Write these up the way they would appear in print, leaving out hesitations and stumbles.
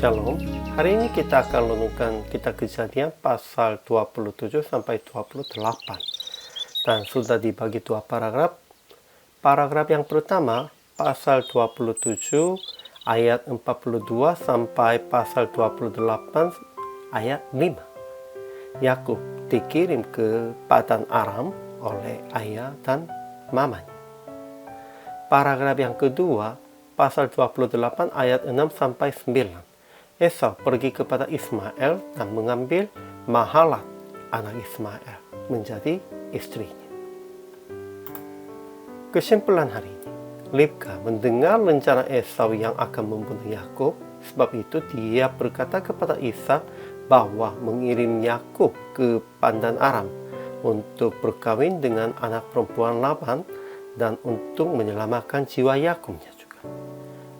Shalom, hari ini kita akan renungkan kitab Kejadian pasal 27 sampai 28. Dan sudah dibagi dua paragraf. Paragraf yang pertama, pasal 27 ayat 42 sampai pasal 28 ayat 5. Yakub dikirim ke Padan Aram oleh ayah dan mamanya. Paragraf yang kedua, pasal 28 ayat 6 sampai 9. Esau pergi kepada Ismail dan mengambil Mahalat, anak Ismail, menjadi istrinya. Kesimpulan hari ini, Ribka mendengar rencana Esau yang akan membunuh Yakub. Sebab itu dia berkata kepada Ishak bahwa mengirim Yakub ke Padan Aram untuk berkawin dengan anak perempuan Laban dan untuk menyelamatkan jiwa Yakubnya juga.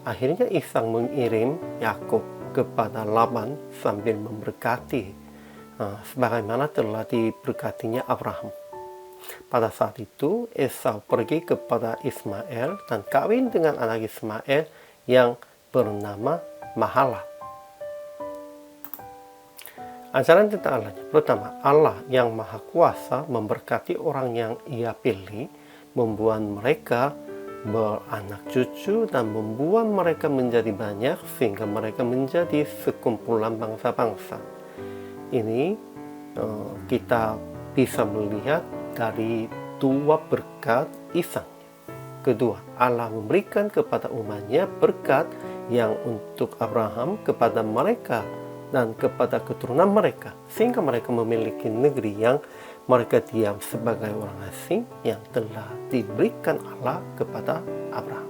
Akhirnya Ishak mengirim Yakub kepada Laban sambil memberkati sebagaimana telah diberkatinya Abraham. Pada saat itu Esau pergi kepada Ismail dan kawin dengan anak Ismail yang bernama Mahalat. Ajaran tentang Allah. Pertama, Allah yang Maha Kuasa memberkati orang yang Ia pilih, membuat mereka beranak cucu dan membuat mereka menjadi banyak sehingga mereka menjadi sekumpulan bangsa-bangsa. Ini kita bisa melihat dari dua berkat Ishaknya. Kedua, Allah memberikan kepada umatnya berkat yang untuk Abraham kepada mereka dan kepada keturunan mereka, sehingga mereka memiliki negeri yang mereka diam sebagai orang asing yang telah diberikan Allah kepada Abraham.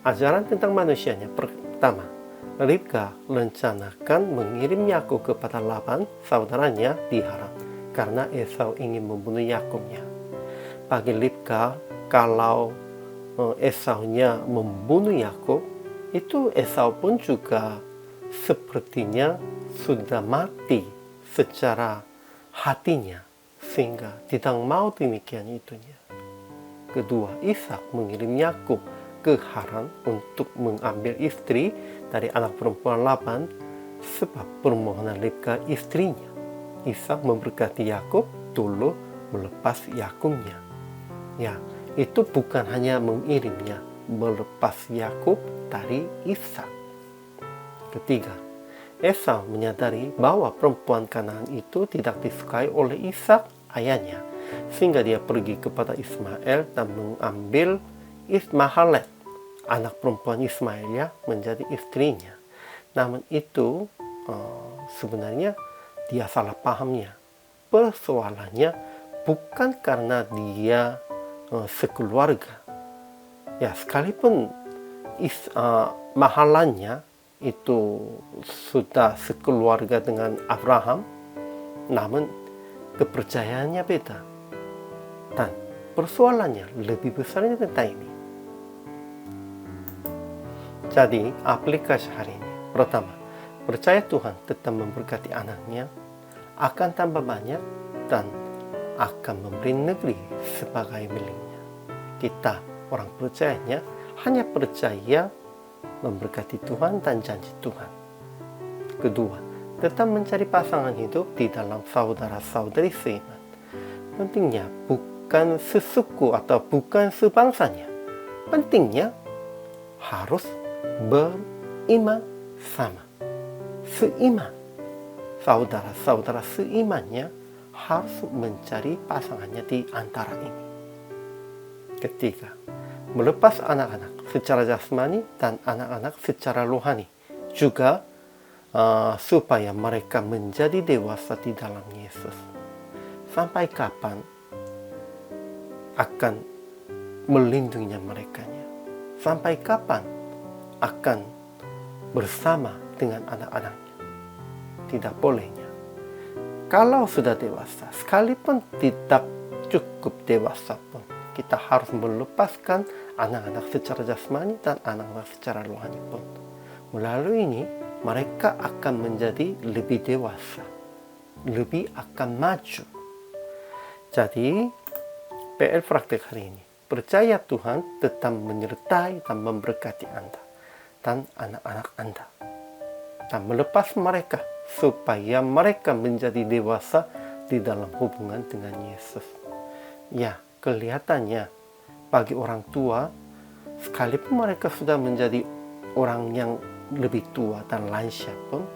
Ajaran tentang manusianya. Pertama, Ribka rencanakan mengirim Yakub kepada Laban, saudaranya di Haran, karena Esau ingin membunuh Yakubnya. Bagi Ribka, kalau Esaunya membunuh Yakub, itu Esau pun juga sepertinya sudah mati secara hatinya, sehingga tidak mau demikian itunya. Kedua, Ishak mengirim Yakub ke Haran untuk mengambil istri dari anak perempuan Laban sebab permohonan Ribka istrinya. Ishak memberkati Yakub dulu melepas Yakubnya. Ya, itu bukan hanya mengirimnya, melepas Yakub dari Ishak. Ketiga, Esau menyadari bahwa perempuan Kanaan itu tidak disukai oleh Ishak ayahnya, sehingga dia pergi kepada Ismail dan mengambil Mahalat, anak perempuan Ismail, ya, menjadi istrinya. Namun itu sebenarnya dia salah pahamnya. Persoalannya bukan karena dia sekeluarga. Ya, sekalipun mahalannya itu sudah sekeluarga dengan Abraham, namun kepercayaannya beda. Dan persoalannya lebih besarnya tentang ini. Jadi, aplikasi hari ini. Pertama, percaya Tuhan tetap memberkati anaknya, akan tambah banyak, dan akan memberi negeri sebagai miliknya. Kita, orang percayanya, hanya percaya memberkati Tuhan dan janji Tuhan. Kedua, tetap mencari pasangan hidup di dalam saudara-saudari seiman. Pentingnya bukan sesuku atau bukan sebangsanya. Pentingnya harus beriman sama, seiman. Saudara-saudara seimannya harus mencari pasangannya di antara ini. Ketiga, melepas anak-anak secara jasmani dan anak-anak secara rohani juga supaya mereka menjadi dewasa di dalam Yesus. Sampai kapan akan melindunginya merekanya? Sampai kapan akan bersama dengan anak-anaknya? Tidak bolehnya. Kalau sudah dewasa, sekalipun tidak cukup dewasa pun, kita harus melepaskan anak-anak secara jasmani dan anak-anak secara rohani pun. Melalui ini, mereka akan menjadi lebih dewasa, lebih akan maju. Jadi, PR praktik hari ini, percaya Tuhan tetap menyertai dan memberkati Anda. dan anak-anak Anda. Dan melepas mereka supaya mereka menjadi dewasa di dalam hubungan dengan Yesus. Ya, kelihatannya bagi orang tua, sekalipun mereka sudah menjadi orang yang lebih tua dan lansia pun,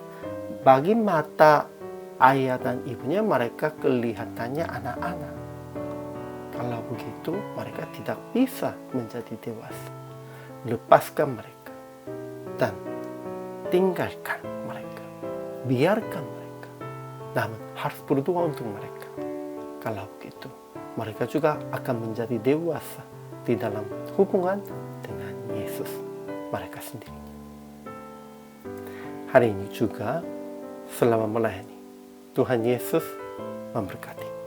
bagi mata ayah dan ibunya mereka kelihatannya anak-anak. Kalau begitu, mereka tidak bisa menjadi dewasa. Lepaskan mereka dan tinggalkan mereka. Biarkan mereka. Namun harus berdoa untuk mereka. Kalau begitu, mereka juga akan menjadi dewasa di dalam hubungan dengan Yesus mereka sendirinya. Hari ini juga selama melayani, Tuhan Yesus memberkati.